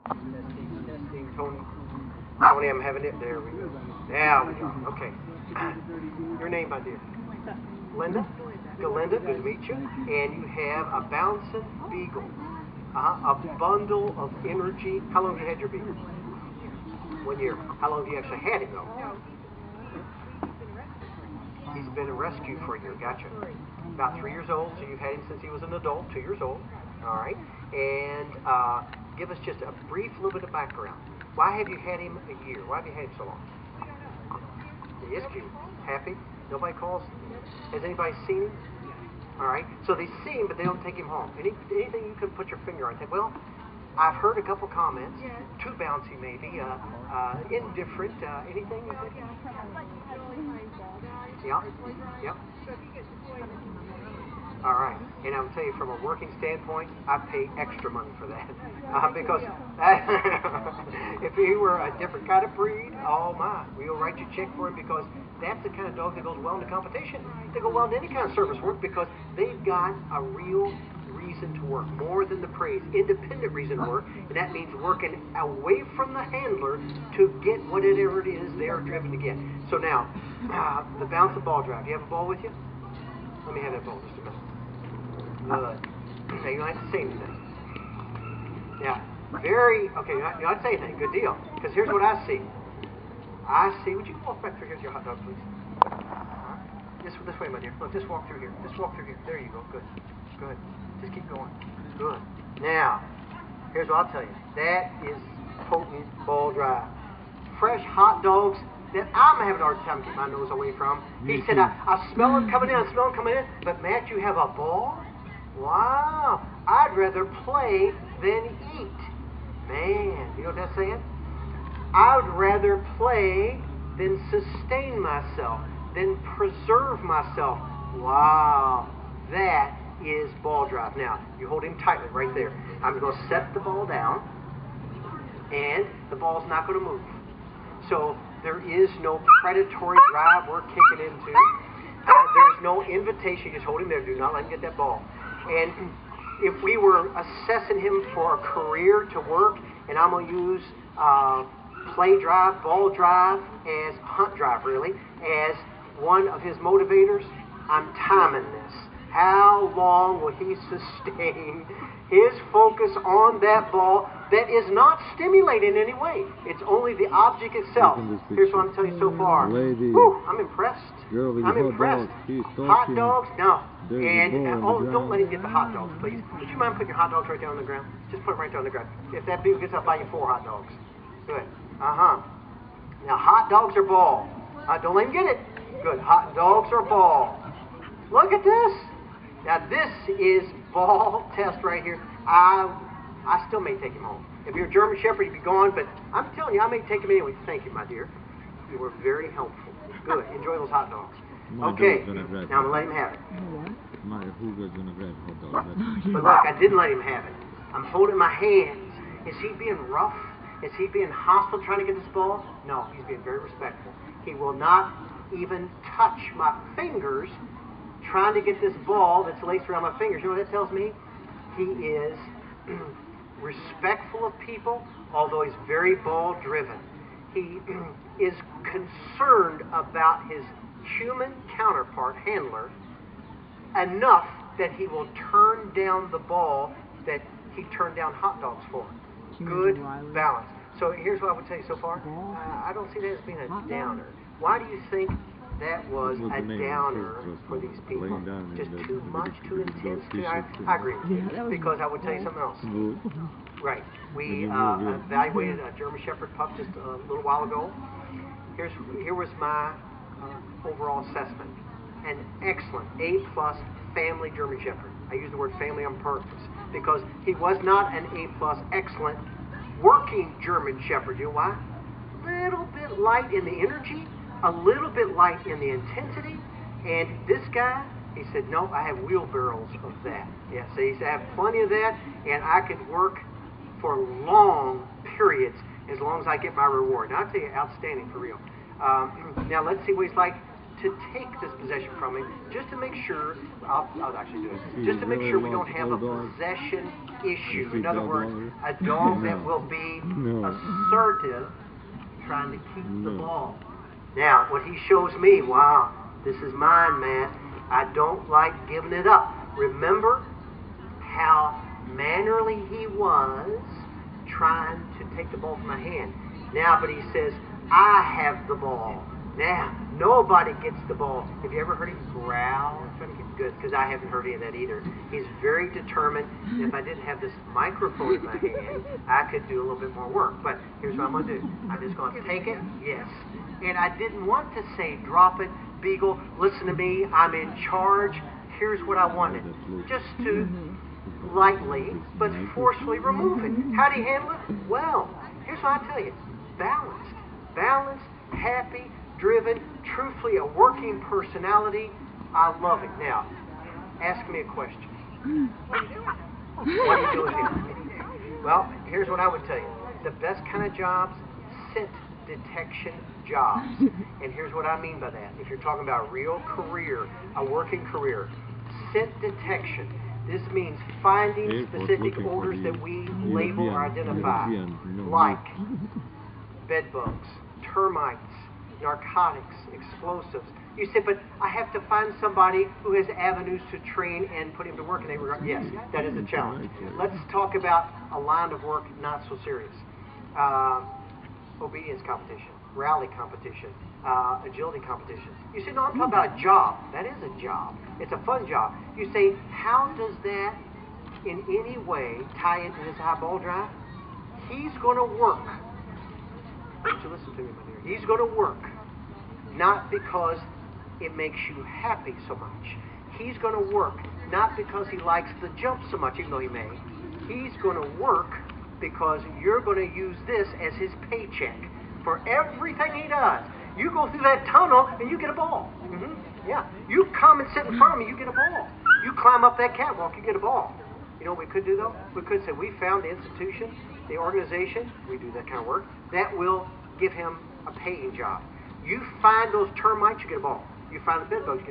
Testing, Tony. Tony, I'm having it. There we go. There we go. Okay. Your name, my dear? Linda? Galinda, good to meet you. And you have a bouncing beagle. A bundle of energy. How long have you had your beagle? 1 year. How long have you actually had him, though? He's been a rescue for a year. Gotcha. About 3 years old, so you've had him since he was an adult, 2 years old. All right. And give us just a brief little bit of background. Why have you had him a year? Why have you had him so long? He is cute. Happy? Nobody calls? Has anybody seen him? All right. So they see him, but they don't take him home. Anything you can put your finger on? Think, well, I've heard a couple comments. Too bouncy, maybe. Indifferent. Anything? Yeah. Yep. All right. And I'll tell you, from a working standpoint, I pay extra money for that. Because if he were a different kind of breed, oh my, we'll write you a check for him, because that's the kind of dog that goes well in the competition. They go well in any kind of service work because they've got a real reason to work, more than the praise, independent reason to work, and that means working away from the handler to get whatever it is they're driven to get. So now, the bounce and ball drive. Do you have a ball with you? Let me have that ball just a minute. Good. Okay, you don't have to say anything. Now, okay, you don't have to say anything. Good deal. Because here's what I see. Would you walk back through here with your hot dog, please? This way, my dear. Look, just walk through here. Just walk through here. There you go. Good. Good. Just keep going. Good. Now, here's what I'll tell you. That is potent ball drive. Fresh hot dogs that I'm having a hard time keeping my nose away from. He said, I smell them coming in, I smell them coming in. But Matt, you have a ball? Wow. I'd rather play than eat. Man, you know what that's saying? I would rather play than sustain myself, than preserve myself. Wow. That is ball drive. Now, you hold him tightly right there. I'm going to set the ball down, and the ball's not going to move. So there is no predatory drive we're kicking into. There's no invitation. Just hold him there. Do not let him get that ball. And if we were assessing him for a career to work, and I'm going to use play drive, ball drive, as hunt drive, really, as one of his motivators, I'm timing this. How long will he sustain his focus on that ball that is not stimulated in any way? It's only the object itself. Here's what I'm telling you so far. Whew, I'm impressed. I'm impressed. Hot dogs? No. And, don't let him get the hot dogs, please. Would you mind putting your hot dogs right down on the ground? Just put them right down on the ground. If that beagle gets up, buy you 4 hot dogs. Good. Now, hot dogs or ball? Don't let him get it. Good. Hot dogs or ball? Look at this. Now, this is ball test right here. I still may take him home. If you're a German Shepherd, he'd be gone, but I'm telling you, I may take him anyway. Thank you, my dear. You were very helpful. Good. Enjoy those hot dogs. Okay. Now, I'm going to let him have it. Who's going to grab hot dogs? But look, I didn't let him have it. I'm holding my hands. Is he being rough? Is he being hostile trying to get this ball? No, he's being very respectful. He will not even touch my fingers trying to get this ball that's laced around my fingers. You know what that tells me? He is respectful of people, although he's very ball-driven. He is concerned about his human counterpart, handler, enough that he will turn down the ball that he turned down hot dogs for. Good balance. So here's what I would tell you so far. I don't see that as being a downer. Why do you think that was a downer for these people? Just too much, too intense? I agree with you. Because I would tell you something else. Right. We evaluated a German Shepherd pup just a little while ago. Here was my overall assessment. An excellent A+ family German Shepherd. I use the word family on purpose because he was not an A+ excellent working German Shepherd. You know why? A little bit light in the energy, a little bit light in the intensity, and this guy, he said, no, I have wheelbarrows of that. Yeah, so he said, I have plenty of that, and I could work for long periods as long as I get my reward. Now, I'll tell you, outstanding for real. Now, let's see what he's like to take this possession from him, just to make sure, I'll actually do it, just to make sure we don't have a possession issue. In other words, a dog that will be assertive, trying to keep the ball. Now, what he shows me, wow, this is mine, man. I don't like giving it up. Remember how mannerly he was trying to take the ball from my hand. Now, but he says, I have the ball. Now, nobody gets the ball. Have you ever heard him growl? Trying to get good, because I haven't heard any of that either. He's very determined. And if I didn't have this microphone in my hand, I could do a little bit more work. But here's what I'm going to do. I'm just going to take it, yes. And I didn't want to say, drop it, Beagle, listen to me, I'm in charge. Here's what I wanted. Just to lightly, but forcefully remove it. How do you handle it? Well, here's what I tell you. Balanced. Balanced, happy, driven, truthfully a working personality. I love it. Now, ask me a question. What are you doing here? Well, here's what I would tell you. The best kind of jobs, scent detection jobs. And here's what I mean by that. If you're talking about a real career, a working career, scent detection. This means finding specific odors that we label or identify, like bed bugs, termites, narcotics, explosives. You say, but I have to find somebody who has avenues to train and put him to work. And they were, yes, that is a challenge. Let's talk about a line of work not so serious. Obedience competition, rally competition, agility competition. You say, no, I'm talking about a job. That is a job. It's a fun job. You say, how does that in any way tie into this high ball drive? He's going to work. Don't you listen to me, my dear. He's going to work, not because it makes you happy so much. He's going to work, not because he likes the jump so much, even though he may. He's going to work because you're going to use this as his paycheck for everything he does. You go through that tunnel and you get a ball. Yeah. You come and sit in front of me, you get a ball. You climb up that catwalk, you get a ball. You know what we could do, though? We could say, we found the institution, the organization, we do that kind of work, that will give him a paying job. You find those termites, you get a ball. You find the bed bugs, you get